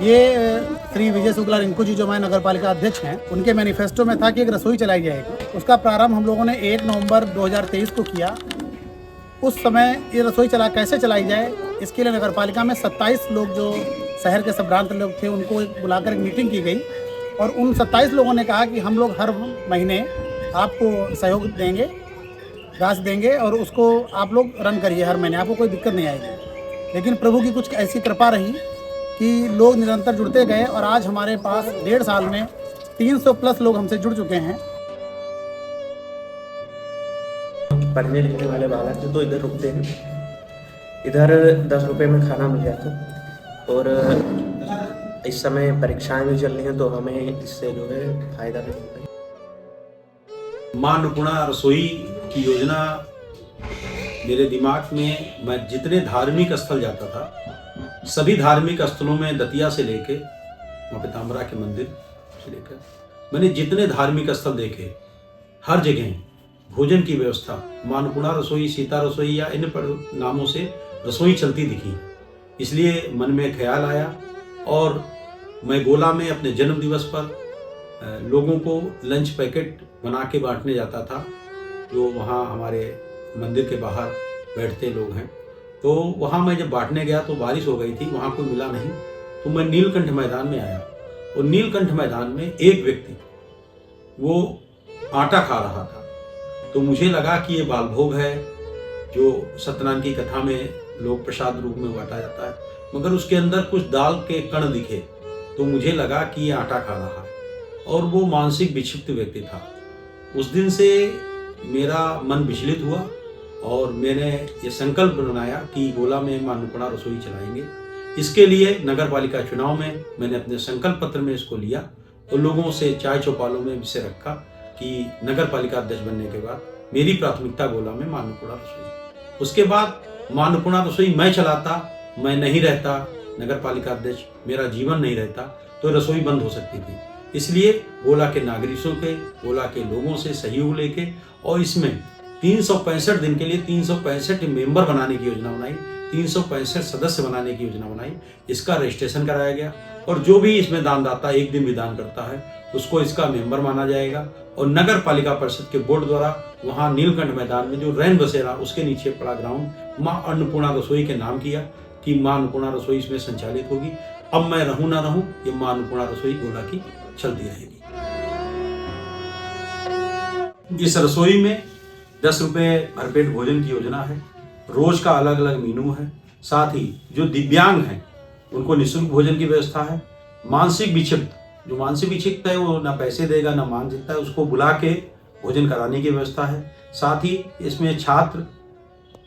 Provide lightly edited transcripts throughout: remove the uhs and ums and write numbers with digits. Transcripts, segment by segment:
ये श्री विजय शुक्ला रिंकू जी जो हमारे नगर पालिका अध्यक्ष हैं, उनके मैनिफेस्टो में था कि एक रसोई चलाई जाएगी। उसका प्रारंभ हम लोगों ने 1 नवंबर 2023 को किया। उस समय ये रसोई कैसे चलाई जाए, इसके लिए नगर पालिका में 27 लोग जो शहर के संभ्रांत लोग थे उनको बुलाकर एक मीटिंग की गई और उन 27 लोगों ने कहा कि हम लोग हर महीने आपको सहयोग देंगे, राशि देंगे और उसको आप लोग रन करिए हर महीने, आपको कोई दिक्कत नहीं आएगी। लेकिन प्रभु की कुछ ऐसी कृपा रही कि लोग निरंतर जुड़ते गए और आज हमारे पास 1.5 साल में 300 प्लस लोग हमसे जुड़ चुके हैं। पढ़ने लिखने वाले बालक थे तो इधर रुकते हैं, इधर 10 रुपये में खाना मिल जाता और इस समय परीक्षाएं भी चल रही हैं तो हमें इससे जो है फायदा भी होता है। मां अन्नपूर्णा रसोई की योजना मेरे दिमाग में, मैं जितने धार्मिक स्थल जाता था सभी धार्मिक स्थलों में दतिया से लेके वहाँ पीताम्बरा के मंदिर से लेकर मैंने जितने धार्मिक स्थल देखे, हर जगह भोजन की व्यवस्था मां अन्नपूर्णा रसोई, सीता रसोई या इन नामों से रसोई चलती दिखी। इसलिए मन में ख्याल आया और मैं गोला में अपने जन्म दिवस पर लोगों को लंच पैकेट बना के बांटने जाता था। जो वहाँ हमारे मंदिर के बाहर बैठते लोग हैं, तो वहाँ मैं जब बांटने गया तो बारिश हो गई थी, वहाँ कोई मिला नहीं, तो मैं नीलकंठ मैदान में आया और नीलकंठ मैदान में एक व्यक्ति वो आटा खा रहा था। तो मुझे लगा कि ये बालभोग है जो सत्यनारायण की कथा में लोग प्रसाद रूप में बांटा जाता है, मगर उसके अंदर कुछ दाल के कण दिखे तो मुझे लगा कि ये आटा खा रहा है और वो मानसिक विक्षिप्त व्यक्ति था। उस दिन से मेरा मन विचलित हुआ और मैंने ये संकल्प बनाया कि गोला में मां अन्नपूर्णा रसोई चलाएंगे। इसके लिए नगर पालिका चुनाव में मैंने अपने संकल्प पत्र में इसको लिया और लोगों से चाय चौपालों में इसे रखा कि नगर पालिका अध्यक्ष बनने के बाद मेरी प्राथमिकता गोला में मां अन्नपूर्णा रसोई। उसके बाद मां अन्नपूर्णा रसोई मैं चलाता, मैं नहीं रहता नगर पालिका अध्यक्ष, मेरा जीवन नहीं रहता तो रसोई बंद हो सकती थी। इसलिए गोला के नागरिकों के, गोला के लोगों से सहयोग लेके और इसमें 365 दिन के लिए 365 मेंबर बनाने की योजना बनाई, 365 सदस्य बनाने की योजना बनाई। इसका रजिस्ट्रेशन कराया गया और जो भी इसमें दानदाता एक दिन भी दान करता है उसको इसका मेंबर माना जाएगा और नगर पालिका परिषद के बोर्ड द्वारा वहाँ नीलकंठ मैदान में जो रैन बसेरा उसके नीचे पड़ा ग्राउंड मां अन्नपूर्णा रसोई के नाम किया कि मां अन्नपूर्णा रसोई इसमें संचालित होगी। अब मैं रहूं ना रहूं, ये मां अन्नपूर्णा रसोई गोला की चलती रहेगी। इस रसोई में 10 रुपये भरपेट भोजन की योजना है, रोज का अलग अलग मेनू है, साथ ही जो दिव्यांग हैं उनको निःशुल्क भोजन की व्यवस्था है। मानसिक विक्षिप्त, जो मानसिक विक्षिप्त है वो ना पैसे देगा ना मान सकता है, उसको बुला के भोजन कराने की व्यवस्था है। साथ ही इसमें छात्र,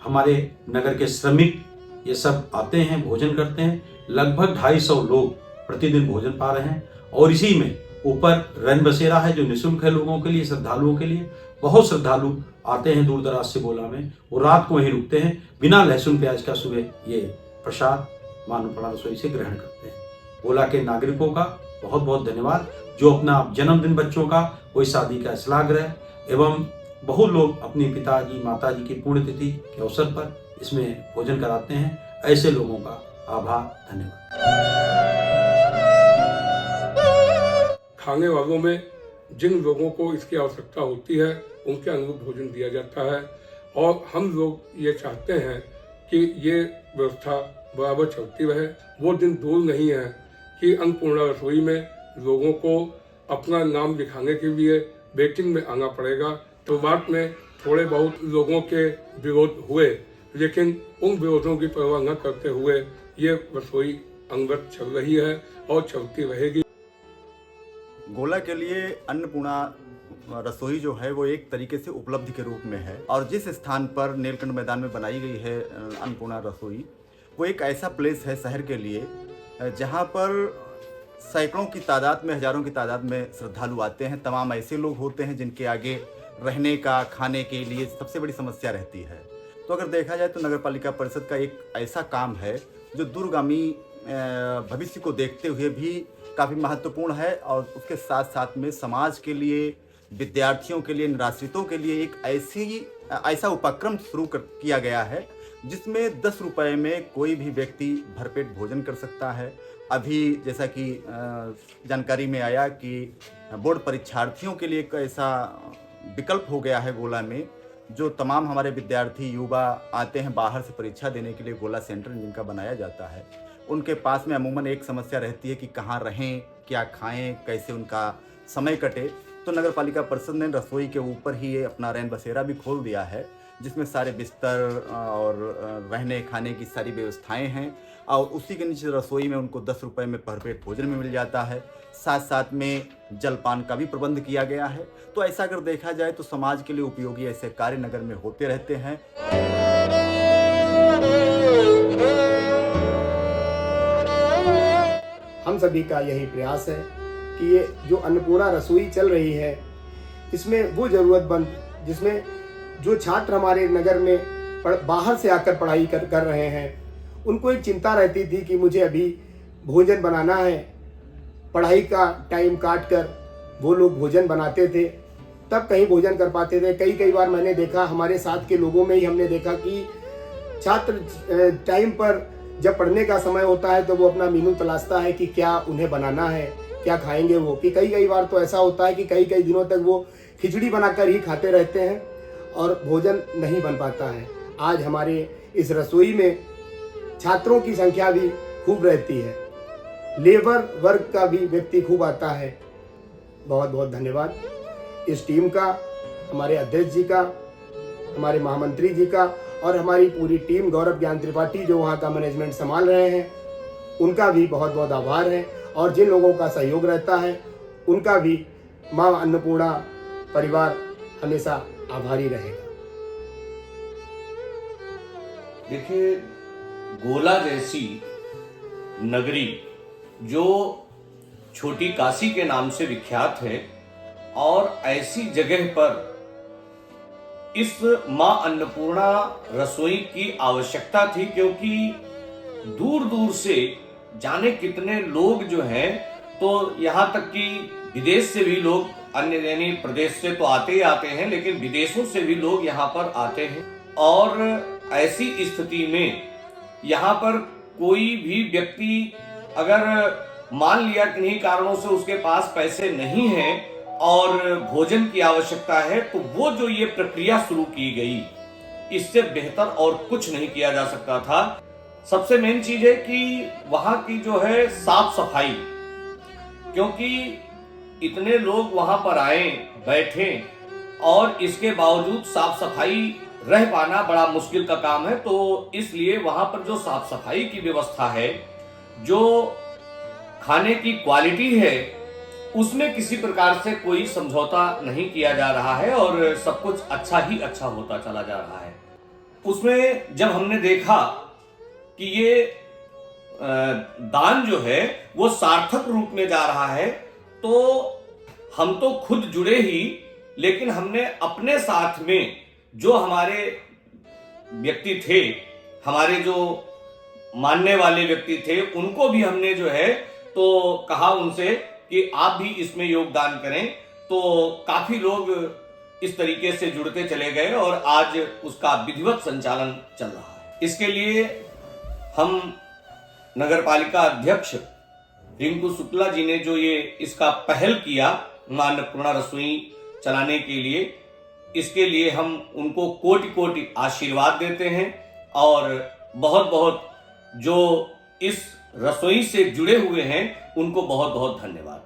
हमारे नगर के श्रमिक ये सब आते हैं, भोजन करते हैं। लगभग 250 लोग प्रतिदिन भोजन पा रहे हैं और इसी में ऊपर रैन बसेरा है जो निःशुल्क है लोगों के लिए, श्रद्धालुओं के लिए। बहुत श्रद्धालु आते हैं दूर दराज से गोला में, वो रात को वहीं रुकते हैं, बिना लहसुन प्याज का सुबह ये प्रसाद मां अन्नपूर्णा रसोई से ग्रहण करते हैं। गोला के नागरिकों का बहुत बहुत धन्यवाद जो अपना जन्मदिन बच्चों का, कोई शादी का इस्लाग्रह एवं बहुत लोग अपने पिताजी माताजी की पुण्यतिथि के अवसर पर इसमें भोजन कराते हैं। ऐसे लोगों का आभार, धन्यवाद। खाने वालों में जिन लोगों को इसकी आवश्यकता होती है उनके अनुरूप भोजन दिया जाता है और हम लोग ये चाहते हैं कि ये व्यवस्था बराबर चलती रहे। वो दिन दूर नहीं है कि अन्नपूर्णा रसोई में लोगों को अपना नाम लिखाने के लिए वेटिंग में आना पड़ेगा। शुरुआत में थोड़े बहुत लोगों के विरोध हुए, लेकिन उन विरोधों की परवाह न करते हुए ये रसोई अंगत चल रही है और चलती रहेगी। गोला के लिए अन्नपूर्णा रसोई जो है वो एक तरीके से उपलब्धि के रूप में है और जिस स्थान पर नीलकंठ मैदान में बनाई गई है अन्नपूर्णा रसोई, वो एक ऐसा प्लेस है शहर के लिए जहाँ पर सैकड़ों की तादाद में, हजारों की तादाद में श्रद्धालु आते हैं। तमाम ऐसे लोग होते हैं जिनके आगे रहने का, खाने के लिए सबसे बड़ी समस्या रहती है। तो अगर देखा जाए तो नगर पालिका परिषद का एक ऐसा काम है जो दूरगामी भविष्य को देखते हुए भी काफ़ी महत्वपूर्ण है और उसके साथ साथ में समाज के लिए, विद्यार्थियों के लिए, निराश्रितों के लिए एक ऐसा उपक्रम शुरू किया गया है जिसमें 10 रुपए में कोई भी व्यक्ति भरपेट भोजन कर सकता है। अभी जैसा कि जानकारी में आया कि बोर्ड परीक्षार्थियों के लिए एक ऐसा विकल्प हो गया है गोला में, जो तमाम हमारे विद्यार्थी युवा आते हैं बाहर से परीक्षा देने के लिए, गोला सेंटर जिनका बनाया जाता है, उनके पास में अमूमन एक समस्या रहती है कि कहाँ रहें, क्या खाएं, कैसे उनका समय कटे। तो नगर पालिका परिषद ने रसोई के ऊपर ही अपना रैन बसेरा भी खोल दिया है, जिसमें सारे बिस्तर और रहने खाने की सारी व्यवस्थाएं हैं, और उसी के नीचे रसोई में उनको 10 रुपए में भरपेट भोजन में मिल जाता है। साथ साथ में जलपान का भी प्रबंध किया गया है। तो ऐसा अगर देखा जाए तो समाज के लिए उपयोगी ऐसे कार्य नगर में होते रहते हैं। हम सभी का यही प्रयास है कि ये जो अन्नपूर्णा रसोई चल रही है, इसमें वो ज़रूरतमंद, जिसमें जो छात्र हमारे नगर में बाहर से आकर पढ़ाई कर रहे हैं, उनको एक चिंता रहती थी कि मुझे अभी भोजन बनाना है। पढ़ाई का टाइम काट कर वो लोग भोजन बनाते थे, तब कहीं भोजन कर पाते थे। कई बार मैंने देखा, हमारे साथ के लोगों में ही हमने देखा कि छात्र टाइम पर जब पढ़ने का समय होता है तो वो अपना मेनू तलाशता है कि क्या उन्हें बनाना है, क्या खाएंगे वो। कि कई बार तो ऐसा होता है कि कई दिनों तक वो खिचड़ी बनाकर ही खाते रहते हैं और भोजन नहीं बन पाता है। आज हमारे इस रसोई में छात्रों की संख्या भी खूब रहती है, लेबर वर्ग का भी व्यक्ति खूब आता है। बहुत बहुत धन्यवाद इस टीम का, हमारे अध्यक्ष जी का, हमारे महामंत्री जी का, और हमारी पूरी टीम, गौरव ज्ञान त्रिपाठी जो वहाँ का मैनेजमेंट संभाल रहे हैं, उनका भी बहुत बहुत आभार है। और जिन लोगों का सहयोग रहता है उनका भी माँ अन्नपूर्णा परिवार हमेशा आभारी रहेगा। देखिए, गोला जैसी नगरी जो छोटी काशी के नाम से विख्यात है, और ऐसी जगह पर इस मां अन्नपूर्णा रसोई की आवश्यकता थी, क्योंकि दूर दूर से जाने कितने लोग जो हैं, तो यहाँ तक कि विदेश से भी लोग, अन्य यानी प्रदेश से तो आते ही आते हैं, लेकिन विदेशों से भी लोग यहाँ पर आते हैं। और ऐसी स्थिति में यहाँ पर कोई भी व्यक्ति अगर मान लिया किन्हीं कारणों से उसके पास पैसे नहीं हैं और भोजन की आवश्यकता है, तो वो जो ये प्रक्रिया शुरू की गई, इससे बेहतर और कुछ नहीं किया जा सकता था। सबसे मेन चीज है कि वहां की जो है साफ सफाई, क्योंकि इतने लोग वहां पर आए बैठे और इसके बावजूद साफ सफाई रह पाना बड़ा मुश्किल का काम है। तो इसलिए वहां पर जो साफ सफाई की व्यवस्था है, जो खाने की क्वालिटी है, उसमें किसी प्रकार से कोई समझौता नहीं किया जा रहा है और सब कुछ अच्छा ही अच्छा होता चला जा रहा है। उसमें जब हमने देखा कि ये दान जो है वो सार्थक रूप में जा रहा है, तो हम तो खुद जुड़े ही, लेकिन हमने अपने साथ में जो हमारे व्यक्ति थे, हमारे जो मानने वाले व्यक्ति थे, उनको भी हमने जो है तो कहा उनसे कि आप भी इसमें योगदान करें। तो काफी लोग इस तरीके से जुड़ते चले गए और आज उसका विधिवत संचालन चल रहा है। इसके लिए हम नगर पालिका अध्यक्ष रिंकू शुक्ला जी ने जो ये इसका पहल किया मां अन्नपूर्णा रसोई चलाने के लिए, इसके लिए हम उनको कोटि कोटि आशीर्वाद देते हैं और बहुत बहुत जो इस रसोई से जुड़े हुए हैं उनको बहुत बहुत धन्यवाद।